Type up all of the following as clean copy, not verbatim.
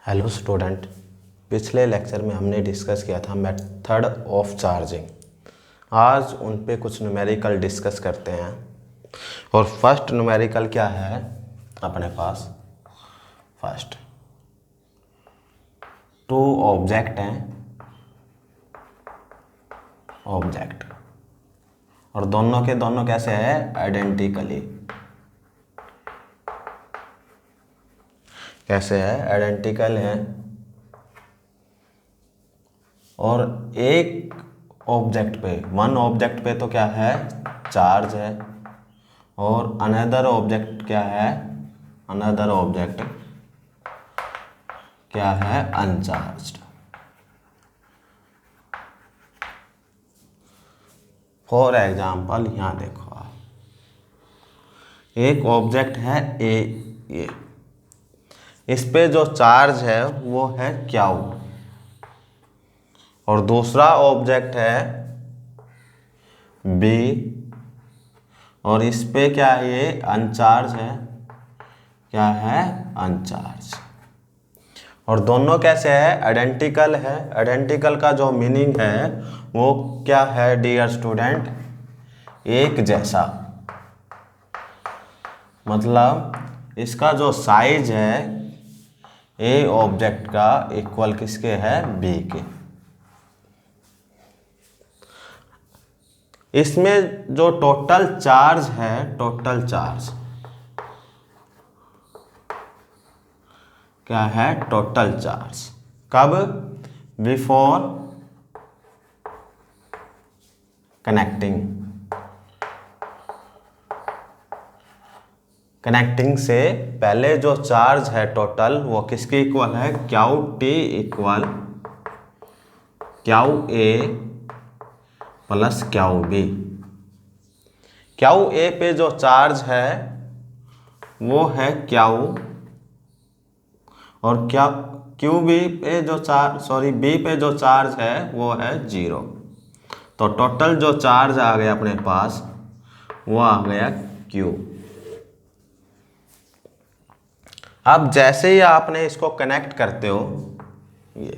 Hello student, पिछले lecture में हमने डिस्कस किया था मेथड ऑफ चार्जिंग। आज उन पे कुछ न्यूमेरिकल डिस्कस करते हैं। और फर्स्ट न्यूमेरिकल क्या है अपने पास? फर्स्ट टू ऑब्जेक्ट हैं, ऑब्जेक्ट, और दोनों के दोनों कैसे है? आइडेंटिकली। कैसे है? आइडेंटिकल है। और एक ऑब्जेक्ट पे, वन ऑब्जेक्ट पे तो क्या है? चार्ज है। और अनदर ऑब्जेक्ट क्या है? अनदर ऑब्जेक्ट क्या है? अनचार्ज्ड। फॉर एग्जाम्पल यहाँ देखो आप, एक ऑब्जेक्ट है ये, इस पे जो चार्ज है वो है क्यू, और दूसरा ऑब्जेक्ट है बी, और इस पे क्या है? ये अनचार्ज है। क्या है? अनचार्ज। और दोनों कैसे है? आइडेंटिकल है। आइडेंटिकल का जो मीनिंग है वो क्या है डियर स्टूडेंट? एक जैसा। मतलब इसका जो साइज है ए ऑब्जेक्ट का इक्वल किसके है? बी के। इसमें जो टोटल चार्ज है, टोटल चार्ज क्या है? टोटल चार्ज कब? Before connecting. कनेक्टिंग से पहले जो चार्ज है टोटल वो किसके इक्वल है? Q T equal Q A plus Q B. Q A पे जो चार्ज है वो है क्यू, और क्या क्यू बी पे जो बी पे जो चार्ज है वो है 0। तो टोटल जो चार्ज आ गया अपने पास वो आ गया क्यू। अब जैसे ही आपने इसको कनेक्ट करते हो, ये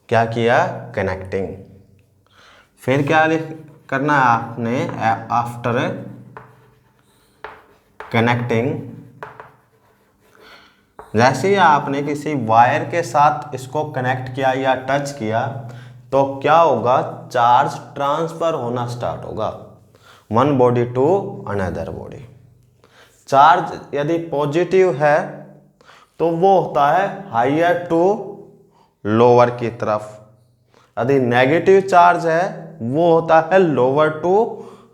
क्या किया? कनेक्टिंग। फिर क्या करना है आपने? आफ्टर कनेक्टिंग, जैसे ही आपने किसी वायर के साथ इसको कनेक्ट किया या टच किया तो क्या होगा? चार्ज ट्रांसफर होना स्टार्ट होगा, one body to another body. Charge यदि पॉजिटिव है तो वो होता है हायर टू लोअर की तरफ, यदि नेगेटिव चार्ज है वो होता है लोअर टू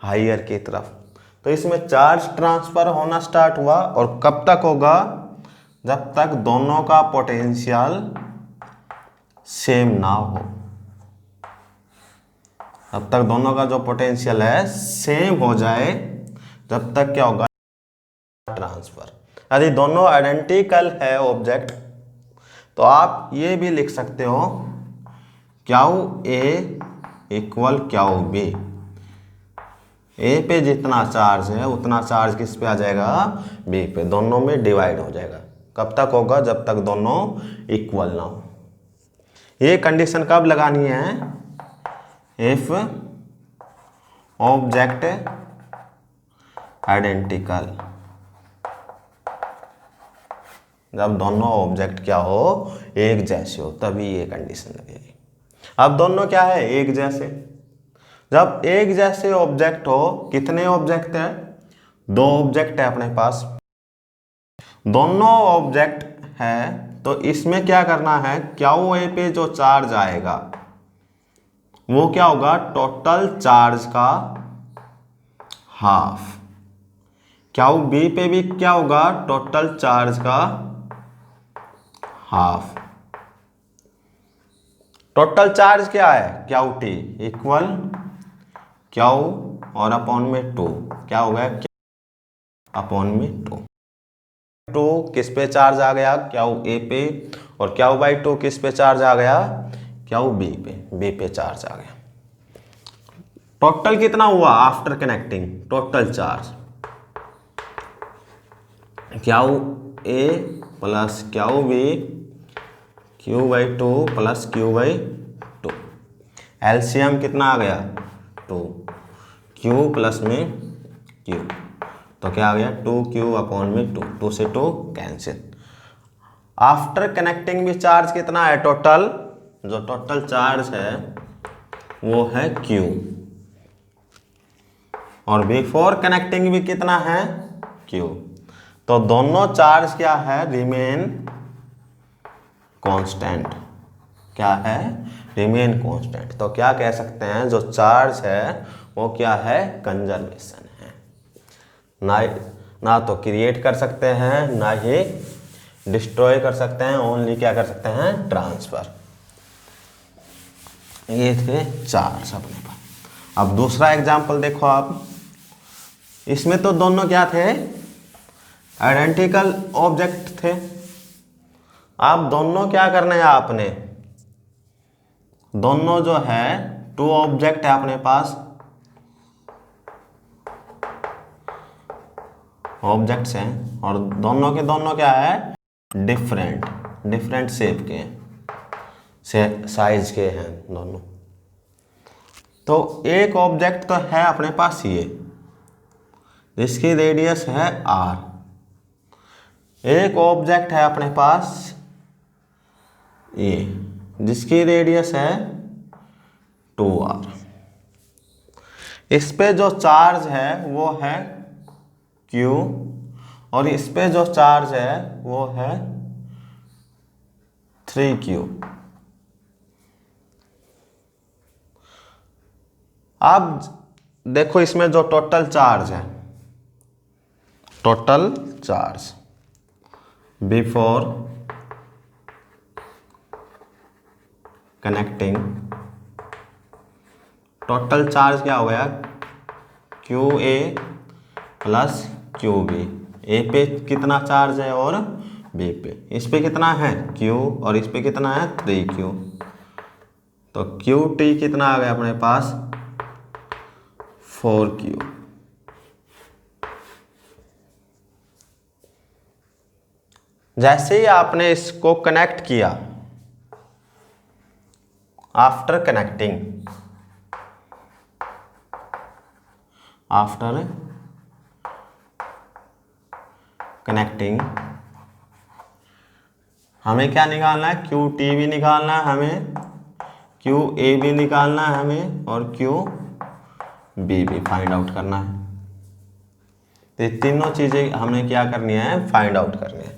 हायर की तरफ। तो इसमें चार्ज ट्रांसफर होना स्टार्ट हुआ, और कब तक होगा? जब तक दोनों का पोटेंशियल सेम ना हो। जब तक दोनों का जो पोटेंशियल है सेम हो जाए, जब तक क्या होगा? ट्रांसफर। यदि दोनों आइडेंटिकल है ऑब्जेक्ट तो आप ये भी लिख सकते हो Q A equal Q B. A पे जितना चार्ज है उतना चार्ज किस पे आ जाएगा? बी पे। दोनों में डिवाइड हो जाएगा। कब तक होगा? जब तक दोनों इक्वल ना हो। ये कंडीशन कब लगानी है? If object identical. जब दोनों ऑब्जेक्ट क्या हो? एक जैसे हो, तभी ये कंडीशन लगेगी। अब दोनों क्या है? एक जैसे। जब एक जैसे ऑब्जेक्ट हो, कितने ऑब्जेक्ट है? दो ऑब्जेक्ट है अपने पास। दोनों ऑब्जेक्ट है तो इसमें क्या करना है? क्यू ए पे जो चार्ज आएगा वो क्या होगा? टोटल चार्ज का हाफ। क्यू बी पे भी क्या होगा? टोटल चार्ज का हाफ। टोटल चार्ज क्या है? क्यू टी इक्वल क्यू और अपॉन में 2। क्या हो गया? अपॉन में 2। 2 किस पे चार्ज आ गया? क्यू ए पे। और क्यू बाई 2 किस पे चार्ज आ गया? क्यू बी पे। बी पे चार्ज आ गया। टोटल कितना हुआ after connecting? Total charge Q A plus Q B Q/2 plus Q/2। LCM कितना आ गया 2, Q प्लस में Q, तो क्या आ गया 2Q/2, 2 से 2 कैंसिल। आफ्टर कनेक्टिंग भी चार्ज कितना है टोटल, जो टोटल चार्ज है वो है Q, और बिफोर कनेक्टिंग भी कितना है Q, तो दोनों चार्ज क्या है रिमेन कांस्टेंट। क्या है रिमेन कांस्टेंट, तो क्या कह सकते हैं जो चार्ज है वो क्या है कंजर्वेशन है, ना तो क्रिएट कर सकते हैं ना ही डिस्ट्रॉय कर सकते हैं, ओनली क्या कर सकते हैं ट्रांसफर। ये थे चार्ज अपने पास। अब दूसरा एग्जांपल देखो आप, इसमें तो दोनों क्या थे आइडेंटिकल ऑब्जेक्ट थे। आप दोनों क्या करना है आपने, दोनों जो है 2 ऑब्जेक्ट है अपने पास, ऑब्जेक्ट्स हैं, और दोनों के दोनों क्या है डिफरेंट शेप के हैं, साइज के हैं दोनों। तो एक ऑब्जेक्ट तो है अपने पास ये, जिसकी रेडियस है r, एक ऑब्जेक्ट है अपने पास ये जिसकी रेडियस है 2r। इस पे जो चार्ज है वो है Q, और इस पे जो चार्ज है वो है 3Q। अब देखो इसमें जो टोटल चार्ज है, total charge before connecting, total charge क्या हो गया QA प्लस QB। ए पे कितना चार्ज है और बी पे, इस पे कितना है Q और इस पे कितना है 3Q, तो QT कितना आ गया अपने पास 4Q। जैसे ही आपने इसको कनेक्ट किया, आफ्टर कनेक्टिंग हमें क्या निकालना है QT भी निकालना है हमें, QA भी निकालना है हमें, और QB भी फाइंड आउट करना है। तो ये तीनों चीजें हमें क्या करनी है फाइंड आउट करनी है।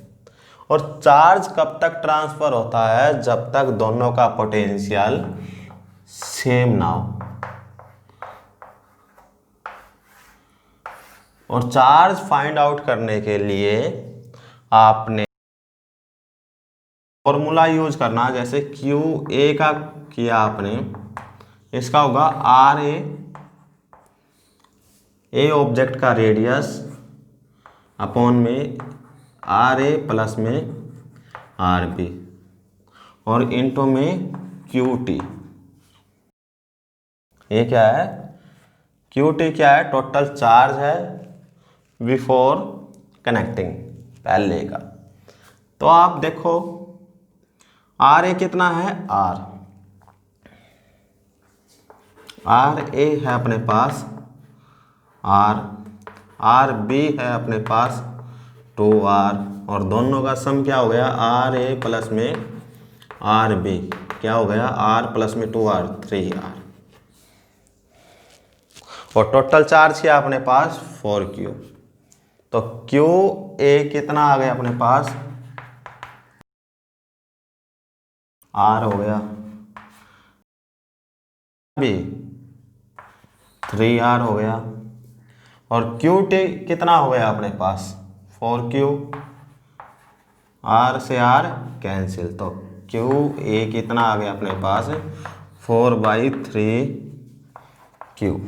और चार्ज कब तक ट्रांसफर होता है, जब तक दोनों का पोटेंशियल सेम ना हो। और चार्ज फाइंड आउट करने के लिए आपने फॉर्मूला यूज करना, जैसे QA का किया आपने, इसका होगा RA, ए ऑब्जेक्ट का रेडियस अपॉन में RA प्लस में RB, और इनटू में QT। ये क्या है QT क्या है टोटल चार्ज है बिफोर कनेक्टिंग पहले का। तो आप देखो RA कितना है RA है अपने पास RB है अपने पास 2R, और दोनों का सम क्या हो गया RA प्लस में RB क्या हो गया R प्लस में 2R 3R, और टोटल चार्ज क्या अपने पास 4Q। तो QA कितना आ गया अपने पास R हो गया, B 3R हो गया, और QT कितना हो गया अपने पास 4Q, R से R कैंसिल, तो QA कितना आ गया अपने पास 4/3Q।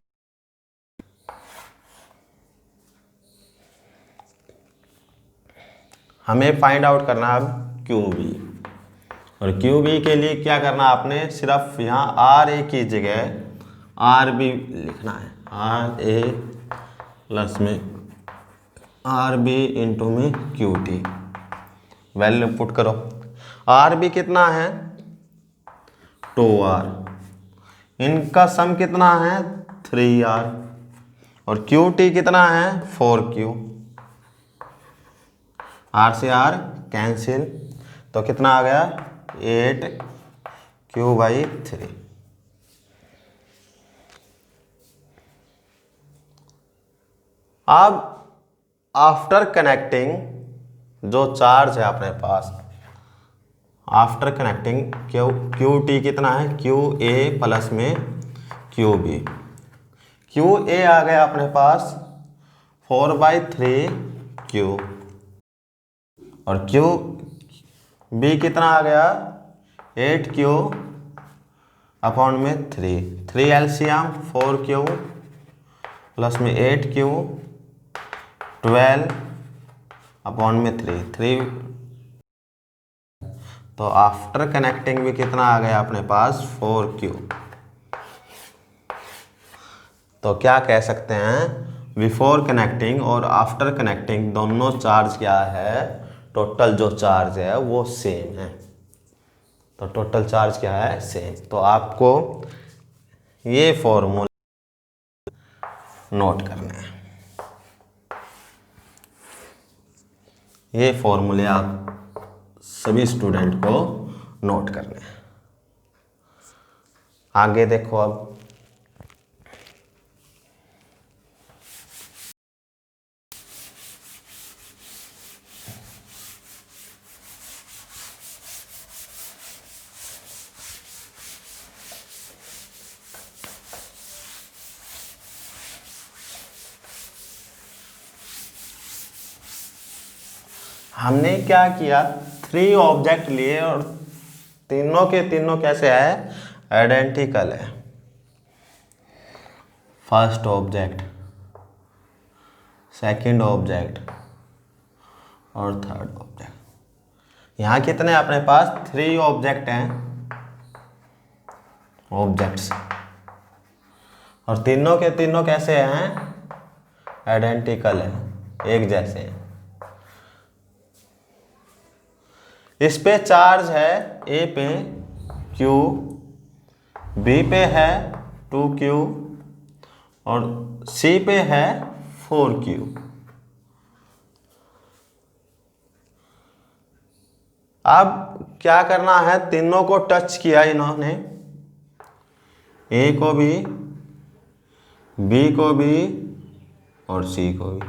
हमें फाइंड आउट करना है अब QB, और QB के लिए क्या करना आपने सिर्फ यहाँ RA की जगह RB लिखना है, RA प्लस में RB इंटू में QT, वैल्यू पुट करो। आर भी कितना है 2r, इनका सम कितना है 3r, और क्यू टी कितना है 4q, आर से आर कैंसिल, तो कितना आ गया 8q/3। अब आफ्टर कनेक्टिंग जो चार्ज है अपने पास, आफ्टर कनेक्टिंग क्यू टी कितना है क्यू ए प्लस में क्यू बी, क्यू ए आ गया अपने पास 4/3q, और क्यू बी कितना आ गया 8q/3, 3 एलसीएम 4q प्लस में 8q 12/3, 3। तो आफ्टर कनेक्टिंग भी कितना आ गया अपने पास 4q। तो क्या कह सकते हैं बिफोर कनेक्टिंग और आफ्टर कनेक्टिंग दोनों चार्ज क्या है, टोटल जो चार्ज है वो सेम है। तो टोटल चार्ज क्या है सेम। तो आपको ये फॉर्मूला नोट करना है, ये फॉर्मूले आप सभी स्टूडेंट को नोट करने हैं। आगे देखो अब हमने क्या किया, 3 ऑब्जेक्ट लिए और तीनों के तीनों कैसे है आइडेंटिकल है। फर्स्ट ऑब्जेक्ट, सेकंड ऑब्जेक्ट और थर्ड ऑब्जेक्ट। यहाँ कितने अपने पास 3 ऑब्जेक्ट हैं, ऑब्जेक्ट्स, और तीनों के तीनों कैसे हैं आइडेंटिकल है, एक जैसे हैं। इस पे चार्ज है ए पे Q, B पे है 2Q और C पे है 4Q। अब क्या करना है, तीनों को टच किया इन्होंने, A को भी, B को भी और C को भी,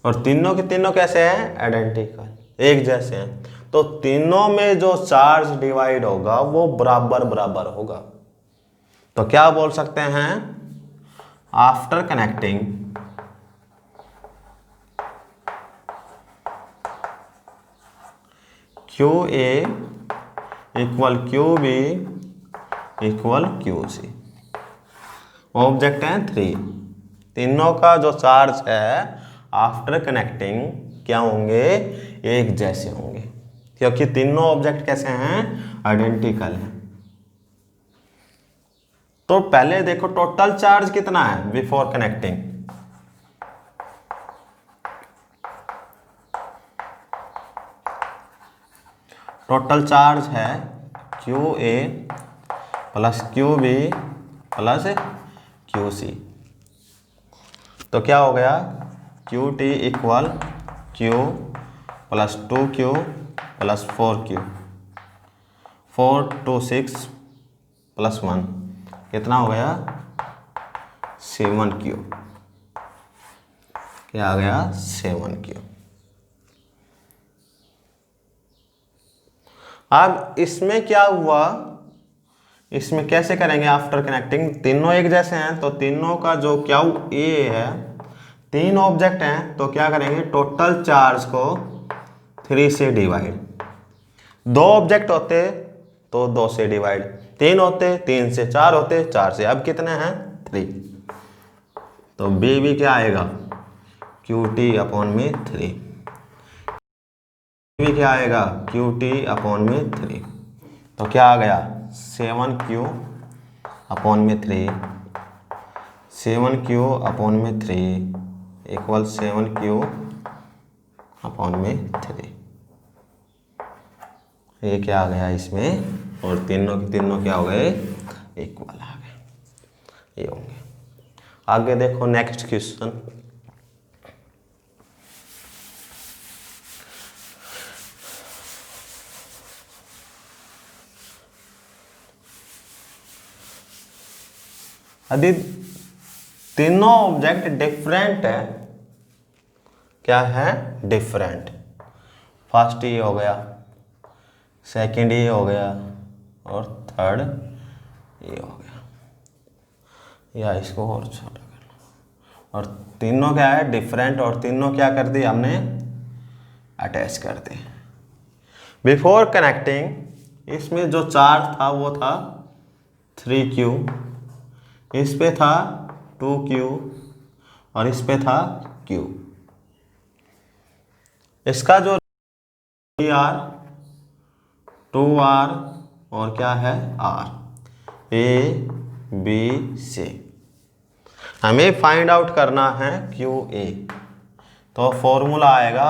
और तीनों के तीनों कैसे हैं आइडेंटिकल, एक जैसे हैं। तो तीनों में जो चार्ज डिवाइड होगा वो बराबर बराबर होगा। तो क्या बोल सकते हैं, after connecting Q A equal Q B equal Q C, object हैं 3, तीनों का जो चार्ज है आफ्टर कनेक्टिंग क्या होंगे, एक जैसे होंगे, क्योंकि तीनों ऑब्जेक्ट कैसे हैं आइडेंटिकल हैं। तो पहले देखो टोटल चार्ज कितना है बिफोर कनेक्टिंग, टोटल चार्ज है Q A plus Q B plus Q C. तो क्या हो गया Q T equal Q plus 2Q plus 4Q, 4 2 6 plus 1 कितना हो गया 7Q, क्या आ गया 7Q। अब इसमें क्या हुआ, इसमें कैसे करेंगे आफ्टर कनेक्टिंग, तीनों एक जैसे हैं तो तीनों का जो क्या ए है, 3 ऑब्जेक्ट हैं तो क्या करेंगे टोटल चार्ज को 3 से डिवाइड, 2 ऑब्जेक्ट होते तो 2 से डिवाइड, 3 होते 3 से, 4 होते 4 से, अब कितने हैं 3। तो बी भी क्या आएगा QT/3, भी क्या आएगा QT/3। तो क्या आ गया 7Q/3, 7Q/3 इक्वल 7Q/3। ये क्या आ गया इसमें, और तीनों के तीनों क्या हो गए, इक्वल आ गए, ये होंगे। आगे देखो नेक्स्ट क्वेश्चन। यदि तीनों ऑब्जेक्ट डिफरेंट है, क्या है, डिफरेंट, फर्स्ट ये हो गया, सेकंड ये हो गया, और थर्ड ये हो गया, या इसको और छोटा करना, और तीनों क्या है, डिफरेंट, और तीनों क्या कर दी हमने, अटैच कर दी। बिफोर कनेक्टिंग इसमें जो चार्ज था वो था 3Q, इस पे था 2Q, और इस पे था Q। इसका जो R 2R और क्या है R, ABC, हमें फाइंड आउट करना है QA। तो फॉर्मूला आएगा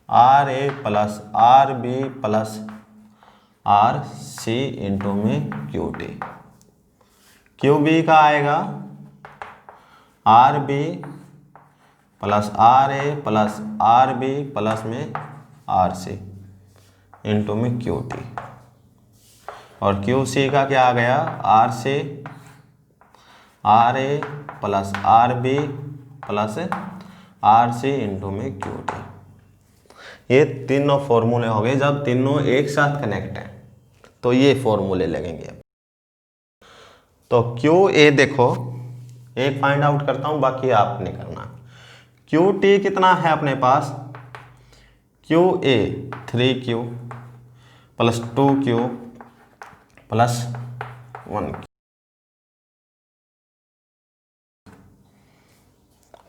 RA plus RB plus RC into में QT। QB का आएगा RB plus RA plus RB plus में RC इंटू में QT, और QC का क्या आ गया, RC RA plus RB plus RC into में QT। ये तीनों फॉर्मूले हो गए। जब तीनों एक साथ कनेक्ट हैं तो ये फॉर्मूले लगेंगे। तो QA देखो, एक फाइंड आउट करता हूं, बाकी आपने करना। QT कितना है अपने पास, QA 3Q plus 2Q plus 1Q,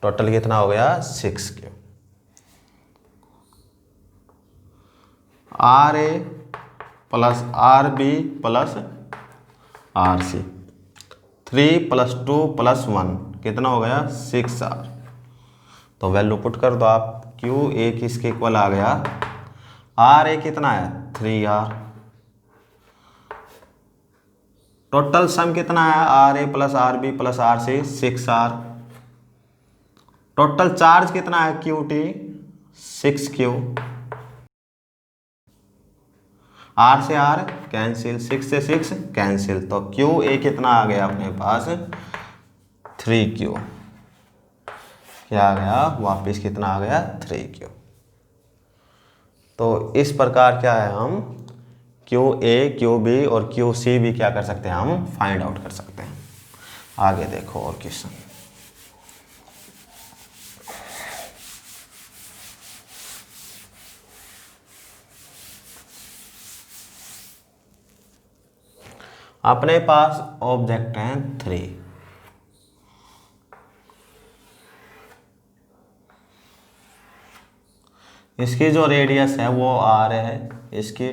total कितना हो गया 6Q। RA plus RB plus RC, 3 plus 2 plus 1 कितना हो गया 6R। तो वैल्यू पुट कर दो आप, QA किसके इक्वल आ गया, RA कितना है 3R, टोटल सम कितना है RA plus RB plus RC 6R, total charge कितना है QT 6Q, R से R कैंसिल, 6 से 6 कैंसिल, तो QA कितना आ गया अपने पास 3Q, क्या आ गया वापिस कितना आ गया 3Q। तो इस प्रकार क्या है, हम QA QB और QC भी क्या कर सकते हैं, हम फाइंड आउट कर सकते हैं। आगे देखो और क्वेश्चन। अपने पास ऑब्जेक्ट हैं 3, इसकी जो रेडियस है वो R है, इसकी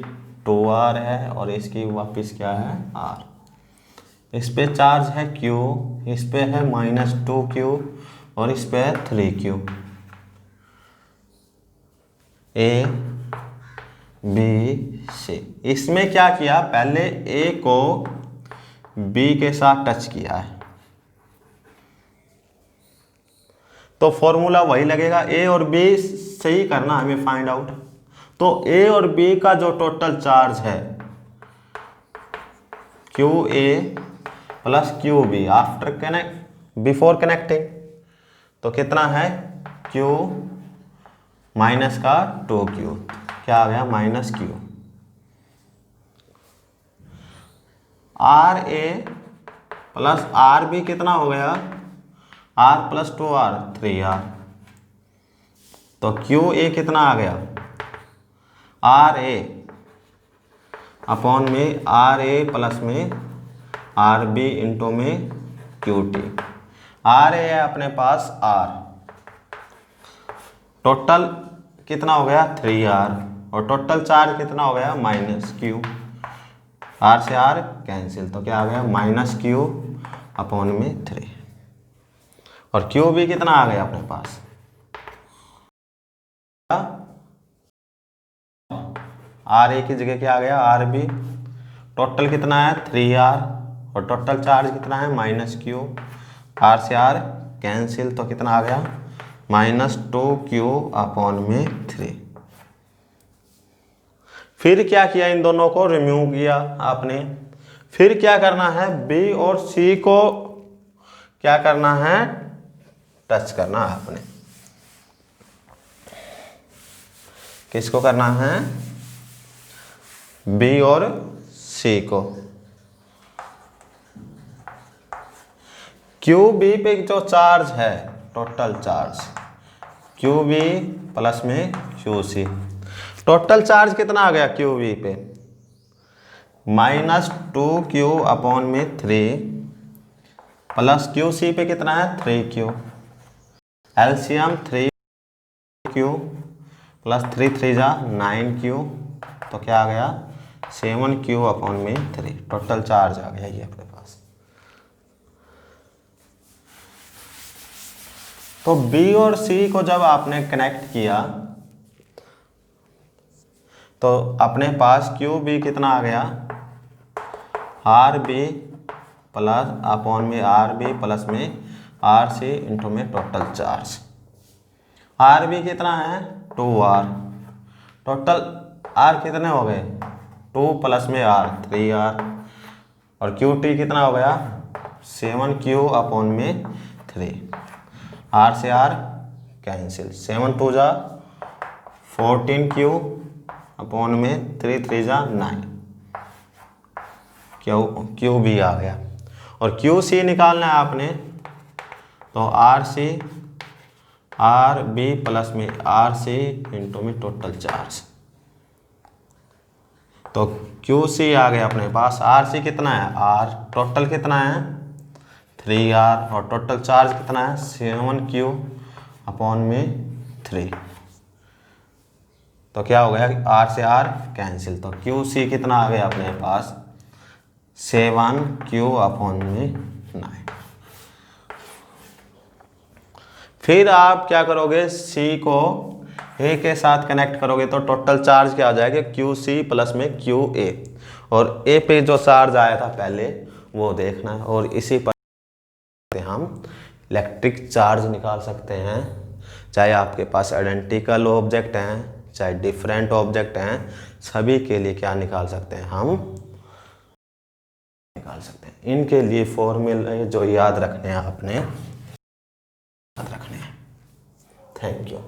2R है, और इसकी वापिस क्या है R। इस पे चार्ज है Q, इस पे है -2Q, और इस पे है 3Q। A B C, इसमें क्या किया, पहले A को B के साथ टच किया है, तो फॉर्मूला वही लगेगा, A और B से ही करना हमें फाइंड आउट। तो A और B का जो टोटल चार्ज है QA plus QB after connect before connecting, तो कितना है Q माइनस का 2Q, क्या आ गया -Q। RA प्लस RB कितना हो गया, R प्लस 2R 3R, तो QA कितना आ गया RA अपॉन में RA प्लस में RB इंटू में QT। RA है अपने पास R, टोटल कितना हो गया 3R, और टोटल चार्ज कितना हो गया -Q, R से R कैंसिल, तो क्या आ गया -Q अपॉन में 3, और QB कितना आ गया अपने पास आर ए की जगह क्या आ गया आर बी। टोटल कितना है 3R और टोटल चार्ज कितना है -Q। आर से आर कैंसिल तो कितना आ गया -2Q/3। फिर क्या किया इन दोनों को रिमूव किया आपने। फिर क्या करना है B और C को क्या करना है टच करना है आपने। किसको करना है B और C को। QB पे जो चार्ज है टोटल चार्ज QB प्लस में QC। टोटल चार्ज कितना आ गया QB पे -2Q/3 प्लस QC पे कितना है 3Q। एलसीएम 3Q प्लस 3 3 जा 9Q तो क्या आ गया 7Q/3। टोटल चार्ज आ गया ये अपने पास। तो B और C को जब आपने कनेक्ट किया तो अपने पास QB कितना आ गया RB प्लस में RC इंटू में टोटल चार्ज। RB कितना है 2R। टोटल R कितने हो गए 2 प्लस में R 3R और QT कितना हो गया 7Q/3। R से R कैंसिल 7 2 जा 14Q/3 3 जा 9 QB आ गया। और QC निकालना है आपने तो RB प्लस में RC इंटू में टोटल चार्ज। तो QC आ गया अपने पास। RC कितना है R टोटल कितना है 3R और टोटल चार्ज कितना है 7Q/3। तो क्या हो गया R से R कैंसिल तो QC कितना आ गया अपने पास 7Q/9। फिर आप क्या करोगे C को A के साथ कनेक्ट करोगे तो टोटल चार्ज क्या आ जाएगा QC प्लस में QA। और A पे जो चार्ज आया था पहले वो देखना है और इसी पर हम इलेक्ट्रिक चार्ज निकाल सकते हैं। चाहे आपके पास आइडेंटिकल ऑब्जेक्ट हैं चाहे डिफरेंट ऑब्जेक्ट हैं सभी के लिए क्या निकाल सकते हैं हम निकाल सकते हैं। इनके लिए फॉर्मूले जो याद रखने हैं आपने याद रखने हैं। Thank you.